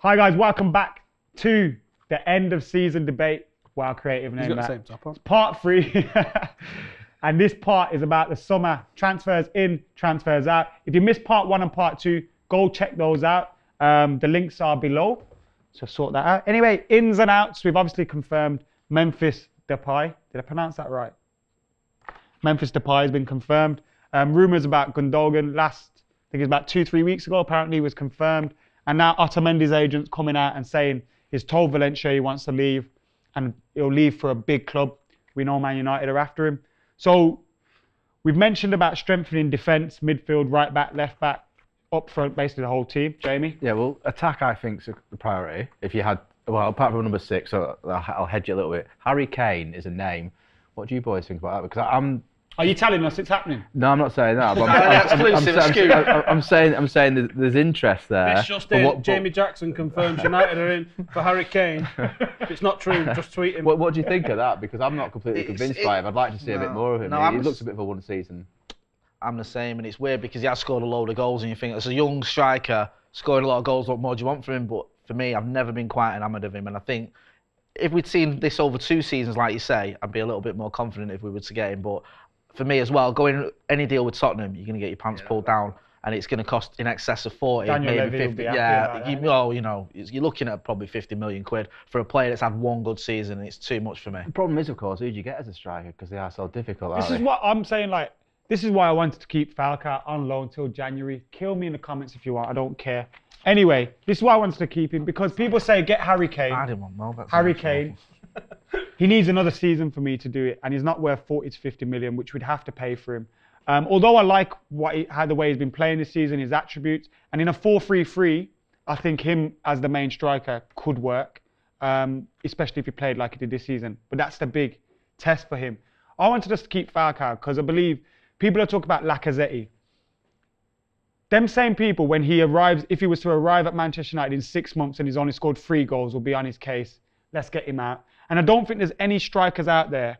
Hi guys, welcome back to the end of season debate. Wow, creative name. He's got the same top on. It's part 3. And this part is about the summer transfers in, transfers out. If you missed part 1 and part 2, go check those out. The links are below, so sort that out. Anyway, ins and outs. We've obviously confirmed Memphis Depay. Did I pronounce that right? Memphis Depay has been confirmed. Rumours about Gundogan I think it's about 2-3 weeks ago, apparently was confirmed. And now Otamendi's agent's coming out and saying he's told Valencia he wants to leave and he'll leave for a big club. We know Man United are after him. So we've mentioned about strengthening defence, midfield, right back, left back, up front, basically the whole team. Jamie? Yeah, well, attack I think is the priority. If you had, well, apart from number 6, so I'll hedge you a little bit. Harry Kane is a name. What do you boys think about that? Because Are you telling us it's happening? No, I'm not saying that. But I'm saying there's interest there. It's just in. Jamie Jackson confirms United are in for Harry Kane. If it's not true, just tweet him. What do you think of that? Because I'm not completely convinced by him. I'd like to see a bit more of him. He looks a bit of a one season. I'm the same, and it's weird because he has scored a load of goals, and you think as a young striker scoring a lot of goals, what more do you want from him? But for me, I've never been quite enamoured of him, and I think if we'd seen this over 2 seasons, like you say, I'd be a little bit more confident if we were to get him. But for me as well, going any deal with Tottenham, you're going to get your pants pulled down, and it's going to cost in excess of 40, Daniel maybe Levy 50. Yeah, you're looking at probably 50 million quid for a player that's had 1 good season, and it's too much for me. The problem is, of course, who do you get as a striker? Because they are so difficult. This is what I'm saying. Like, this is why I wanted to keep Falcao on loan till January. Kill me in the comments if you want. I don't care. Anyway, this is why I wanted to keep him, because people say get Harry Kane. I didn't want Mo. Harry Kane. He needs another season for me to do it, and he's not worth 40 to 50 million, which we'd have to pay for him. Although I like the way he's been playing this season, his attributes, and in a 4-3-3, I think him as the main striker could work, especially if he played like he did this season. But that's the big test for him. I wanted us to keep Falcao because I believe people are talking about Lacazette. Them same people, when he arrives, if he was to arrive at Manchester United in 6 months and he's only scored 3 goals, will be on his case. Let's get him out. And I don't think there's any strikers out there.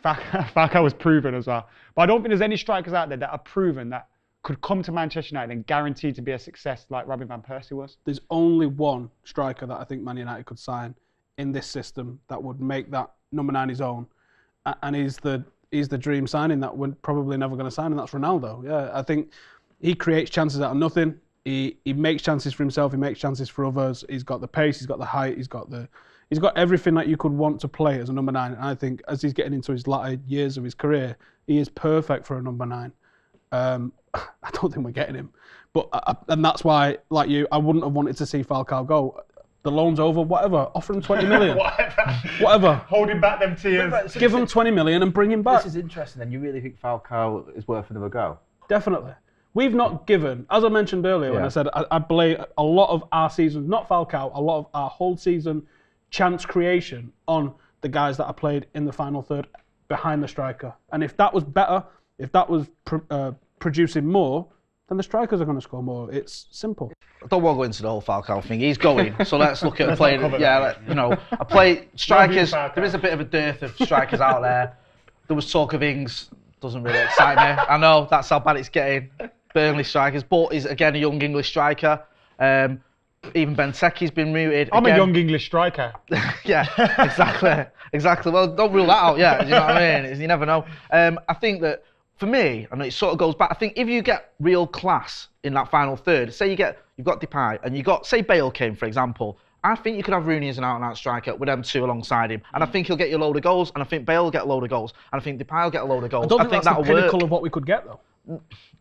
Falcao was proven as well. But I don't think there's any strikers out there that are proven that could come to Manchester United and guaranteed to be a success like Robin Van Persie was. There's only one striker that I think Man United could sign in this system that would make that number 9 his own. And he's the dream signing that we're probably never going to sign, and that's Ronaldo. Yeah, I think he creates chances out of nothing. He makes chances for himself. He makes chances for others. He's got the pace. He's got the height. He's got everything that you could want to play as a number 9. And I think as he's getting into his latter years of his career, he is perfect for a number 9. I don't think we're getting him. But and that's why, like you, I wouldn't have wanted to see Falcao go. The loan's over, whatever. Offer him 20 million. Whatever. Holding back them tears. Give him 20 million and bring him back. This is interesting then. You really think Falcao is worth another go? Definitely. We've not given, as I mentioned earlier when I said I blame a lot of our season, not Falcao, a lot of our whole season chance creation on the guys that I played in the final third behind the striker. And if that was better, if that was producing more, then the strikers are going to score more. It's simple. I don't want to go into the whole Falcao thing. He's going, so let's look at a player. A play strikers. There is a bit of a dearth of strikers out there. There was talk of Ings. Doesn't really excite me. I know that's how bad it's getting. Burnley strikers, but he's again a young English striker. Even Benteke's been mooted. I'm a young English striker. Yeah, exactly. Well, don't rule that out yet. You know what I mean? You never know. I think that for me, and it sort of goes back. I think if you get real class in that final third, say you've got Depay and you got, say Bale came for example. I think you could have Rooney as an out-and-out striker with them 2 alongside him, and I think he'll get you a load of goals, and I think Bale will get a load of goals, and I think Depay will get a load of goals. I don't think that's the pinnacle of what we could get though.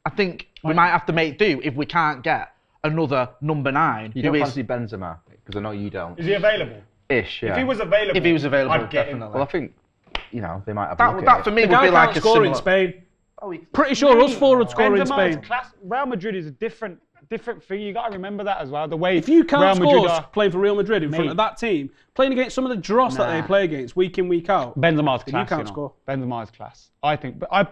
I think we might have to make do if we can't get another number 9. You don't fancy Benzema? Because I know you don't. Is he available? Ish, yeah. If he was available, I'd get him. Well, I think, they might have that for me would be like a score similar... in Spain. Pretty sure us forwards score in Spain. Real Madrid is a different thing. You got to remember that as well. The way if you can't score playing for Real Madrid in front of that team, playing against some of the dross that they play against week in week out, Benzema's class. You can't score. Benzema's class. I think, but I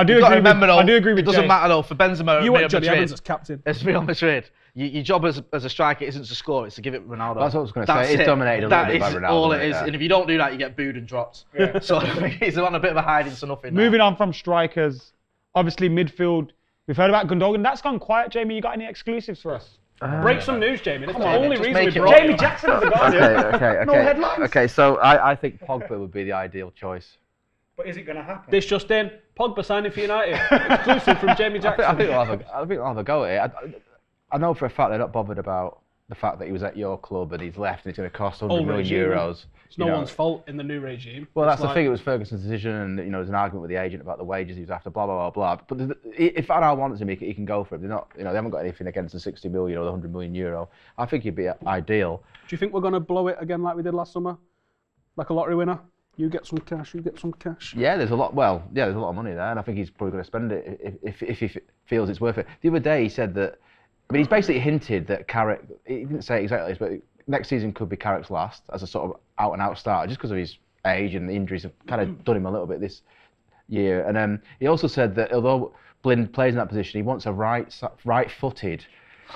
do agree. I do agree with. It doesn't Jay. matter though for Benzema. You want Johnny Evans as captain. It's Real Madrid. Your job as a striker isn't to score; it's to give it Ronaldo. That's what I was going to say. It's dominated a little bit by Ronaldo. That's all it is. And if you don't do that, you get booed and dropped. Yeah. So he's on a bit of a hiding to nothing. Moving on from strikers, obviously midfield. We've heard about Gundogan. That's gone quiet, Jamie. You got any exclusives for us? Break some news, Jamie. That's the on, only just reason make we it brought up. you. Jamie Jackson of the Guardian. Okay. No headlines. Okay, so I think Pogba would be the ideal choice. But is it going to happen? This just in, Pogba signing for United. Exclusive from Jamie Jackson. I think they'll have a go at it. I know for a fact they're not bothered about the fact that he was at your club and he's left and it's going to cost 100 million euros. It's no one's fault in the new regime. Well, that's the thing. It was Ferguson's decision, and there's an argument with the agent about the wages he was after. Blah blah blah blah. But if Van Gaal wants him, he can go for it. They're not, they haven't got anything against the 60 million or the 100 million euro. I think he'd be ideal. Do you think we're going to blow it again like we did last summer, like a lottery winner? You get some cash, you get some cash. Yeah, there's a lot. Well, yeah, there's a lot of money there, and I think he's probably going to spend it if he feels it's worth it. The other day he said that. I mean, he's basically hinted that Carrick. He didn't say it exactly, but next season could be Carrick's last as a sort of out-and-out starter, just because of his age and the injuries have kind of done him a little bit this year. And he also said that although Blind plays in that position, he wants a right-footed.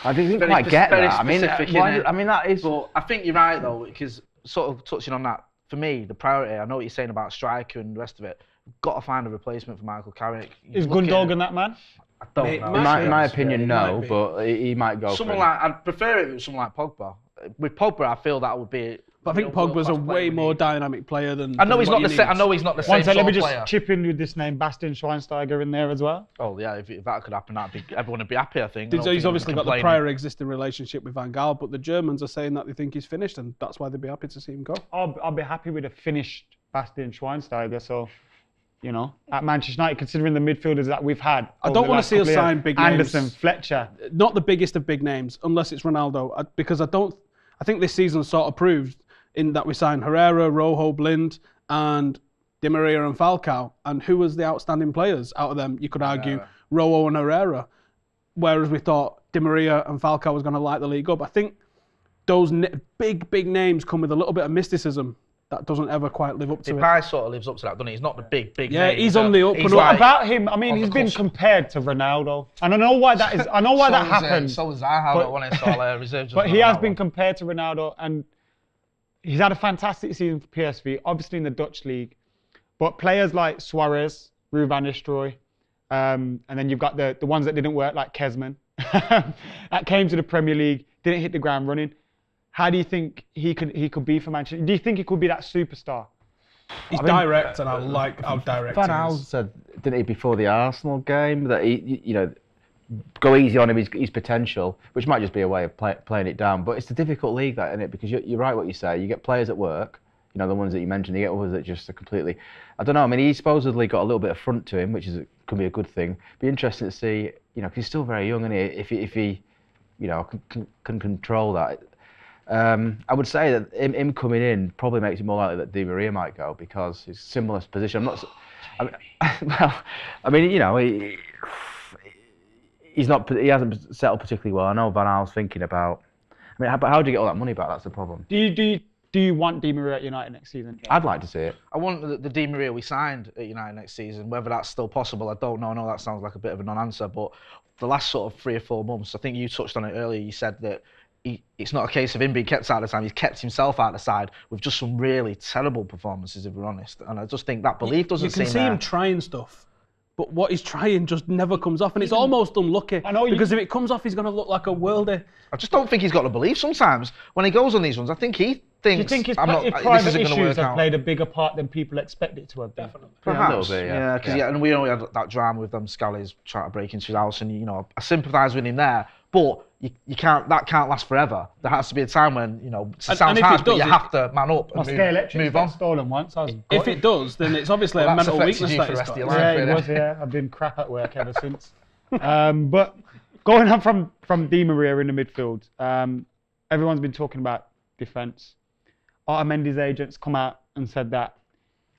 I didn't quite get that. I mean, that is. But I think you're right though, because sort of touching on that, for me, the priority. I know what you're saying about striker and the rest of it. We've got to find a replacement for Michael Carrick. Is Gundogan that man? I don't know. In my opinion, no, but he might go. Someone like I'd prefer it with someone like Pogba. With Pogba, I feel that would be. But I think Pogba's a way more dynamic player than. I know he's not the same. I know he's not the same. Let me just chip in with this name, Bastian Schweinsteiger, in there as well. Oh yeah, if that could happen, everyone would be happy. I think. He's obviously got the prior existing relationship with Van Gaal, but the Germans are saying that they think he's finished, and that's why they'd be happy to see him go. I'll be happy with a finished Bastian Schweinsteiger. So. At Manchester United, considering the midfielders that we've had. I don't want to see us sign big names. Anderson, Fletcher. Not the biggest of big names, unless it's Ronaldo, because I think this season sort of proved in that we signed Herrera, Rojo, Blind, and Di Maria and Falcao. And who was the outstanding players out of them? You could argue Rojo and Herrera. Whereas we thought Di Maria and Falcao was going to light the league up. I think those big names come with a little bit of mysticism. That doesn't ever quite live up to it. Depay sort of lives up to that, doesn't he? He's not the big Yeah, name. he's on the up and up. What about him? I mean, he's been compared to Ronaldo. And I know why that is. I know why that happened. So was Zaha when I saw reserves. But he has been compared to Ronaldo, and he's had a fantastic season for PSV, obviously in the Dutch league. But players like Suarez, Ruud van Nistelrooy, and then you've got the ones that didn't work, like Kezman, that came to the Premier League, didn't hit the ground running. How do you think he could be for Manchester? Do you think he could be that superstar? He's direct, and I like how direct Van he Gaal is. said, didn't he, before the Arsenal game, that go easy on him, his potential, which might just be a way of playing it down. But it's a difficult league, that, isn't it? Because you're right what you say. You get players at work, the ones that you mentioned. You get others that just are completely. I don't know. I mean, he supposedly got a little bit of front to him, which could be a good thing. Be interesting to see. Because he's still very young, isn't he? If he can control that. I would say that him coming in probably makes it more likely that Di Maria might go, because he's similar position. He hasn't settled particularly well. I know Van Gaal's thinking about. I mean, how do you get all that money back? That's the problem. Do you want Di Maria at United next season? I'd like to see it. I want the Di Maria we signed at United next season. Whether that's still possible, I don't know. I know that sounds like a bit of a non-answer, but the last sort of 3 or 4 months, I think you touched on it earlier. You said that it's not a case of him being kept out of the time. He's kept himself out of the side with just some really terrible performances, if we're honest. And I just think that belief doesn't seem there. You can see him trying stuff, but what he's trying just never comes off, and it's almost unlucky. Because if it comes off, he's going to look like a worldie. I just don't think he's got the belief sometimes. When he goes on these ones, I think he thinks, do you think his private issues have played a bigger part than people expect it to have? Definitely. Perhaps. Yeah, a little bit, Because and we know we had that drama with them Scallies trying to break into his house, and I sympathise with him there. But you can't. That can't last forever. There has to be a time when it sounds harsh, but you have to man up and move on. Stolen once. If it does, then it's obviously a mental weakness that he's got. Yeah, it was. Yeah, I've been crap at work ever since. But going on from Di Maria in the midfield, everyone's been talking about defence. Otamendi's agents come out and said that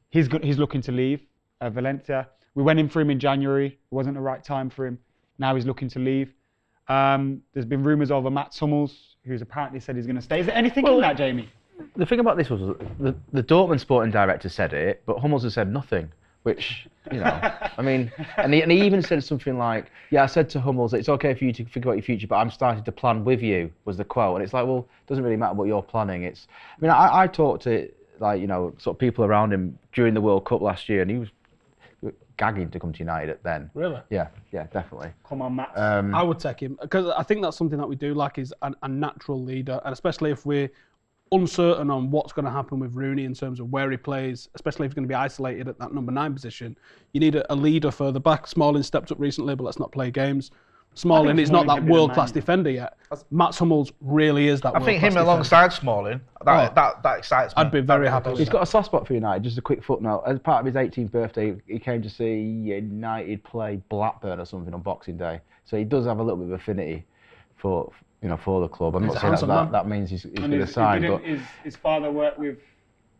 he's looking to leave Valencia. We went in for him in January. It wasn't the right time for him. Now he's looking to leave. There's been rumours over Matt Hummels, who's apparently said he's going to stay. Is there anything in that, Jamie? The thing about this was the Dortmund sporting director said it, but Hummels has said nothing. Which, I mean, and he even said something like, I said to Hummels, it's okay for you to think about your future, but I'm starting to plan with you, was the quote. And it's like, well, it doesn't really matter what you're planning. I talked to, sort of people around him during the World Cup last year, and he was gagging to come to United then. Really? Yeah, definitely. Come on, Matt. I would take him because I think that's something that we do like is a natural leader, and especially if we're uncertain on what's going to happen with Rooney in terms of where he plays, especially if he's going to be isolated at that number 9 position. You need a leader further back. Smalling stepped up recently, but let's not play games. Smalling is not that world-class defender yet. Mats Hummels really is that. I think him alongside Smalling, that excites me. I'd be very happy with He's that. got a soft spot for United. Just a quick footnote. As part of his 18th birthday, he came to see United play Blackburn or something on Boxing Day. So he does have a little bit of affinity for the club. I'm not saying that means he's going to sign. But his father worked with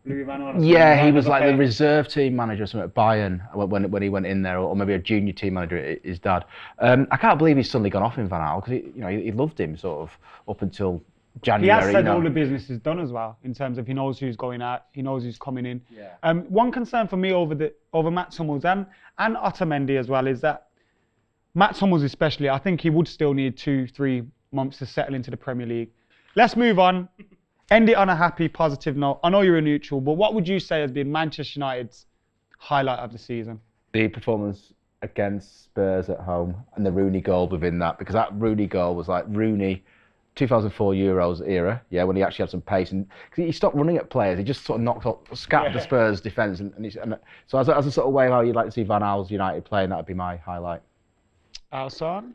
Louis Van Gaal. yeah, he was like the reserve team manager or something at Bayern when he went in there, or maybe a junior team manager. His dad. I can't believe he's suddenly gone off in Van Gaal because he loved him sort of up until January. He has said all the business is done as well in terms of he knows who's going out, he knows who's coming in. Yeah. One concern for me over Mats Hummels and Otamendi as well is that Mats Hummels especially, I think he would still need 2-3 months to settle into the Premier League. Let's move on. End it on a happy, positive note. I know you're a neutral, but what would you say has been Manchester United's highlight of the season? The performance against Spurs at home and the Rooney goal within that, because that Rooney goal was like Rooney 2004 Euros era, when he actually had some pace and he stopped running at players. He just sort of scattered the Spurs defence, and so as a sort of way how you'd like to see Van Gaal's United playing, that would be my highlight. Alson?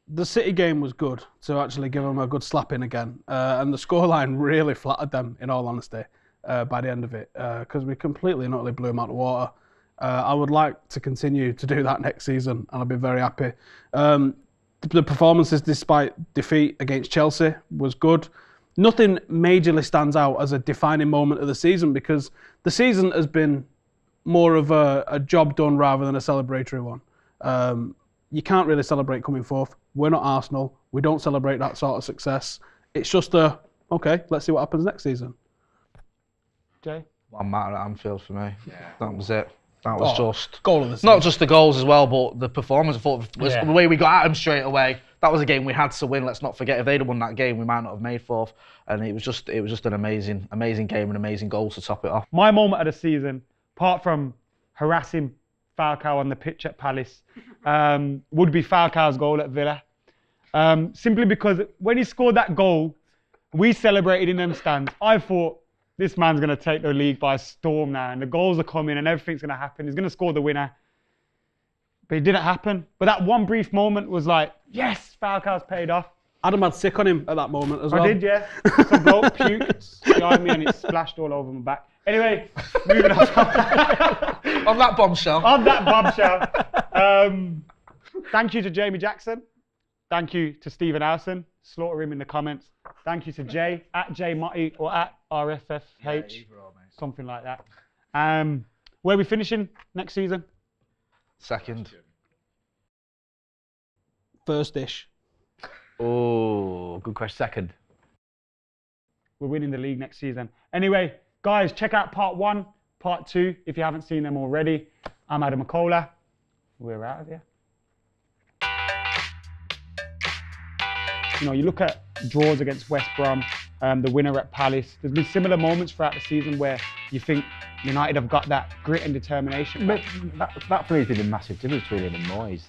The City game was good to actually give them a good slap in again, and the scoreline really flattered them, in all honesty, by the end of it, because we completely and utterly blew them out of the water. I would like to continue to do that next season, and I'd be very happy. The performances, despite defeat against Chelsea, was good. Nothing majorly stands out as a defining moment of the season because the season has been more of a job done rather than a celebratory one. You can't really celebrate coming fourth. We're not Arsenal. We don't celebrate that sort of success. It's just okay, let's see what happens next season. Jay? One matter at Anfield for me. That was it. That was just goal of the season. Not just the goals as well, but the performance. I thought was the way we got at them straight away. That was a game we had to win. Let's not forget, if they'd have won that game, we might not have made fourth. And it was just an amazing game and amazing goals to top it off. My moment of the season, apart from harassing Falcao on the pitch at Palace, would be Falcao's goal at Villa. Simply because when he scored that goal, we celebrated in them stands. I thought, this man's going to take the league by storm now, and the goals are coming and everything's going to happen. He's going to score the winner. But it didn't happen. But that one brief moment was like, yes, Falcao's paid off. Adam had sick on him at that moment as well. I did, yeah. Some bloke puked behind me and it splashed all over my back. Anyway, moving on. On that bombshell. Thank you to Jamie Jackson. Thank you to Stephen Alson. Slaughter him in the comments. Thank you to Jay, at JMotty or at RFFH. Something like that. Where are we finishing next season? Second. First-ish. Oh, good question. Second. We're winning the league next season. Anyway, guys, check out part 1, part 2, if you haven't seen them already. I'm Adam McCullough. We're out of here. You look at draws against West Brom, the winner at Palace. There's been similar moments throughout the season where you think United have got that grit and determination. But that for me has been a massive difference between him and Moyes.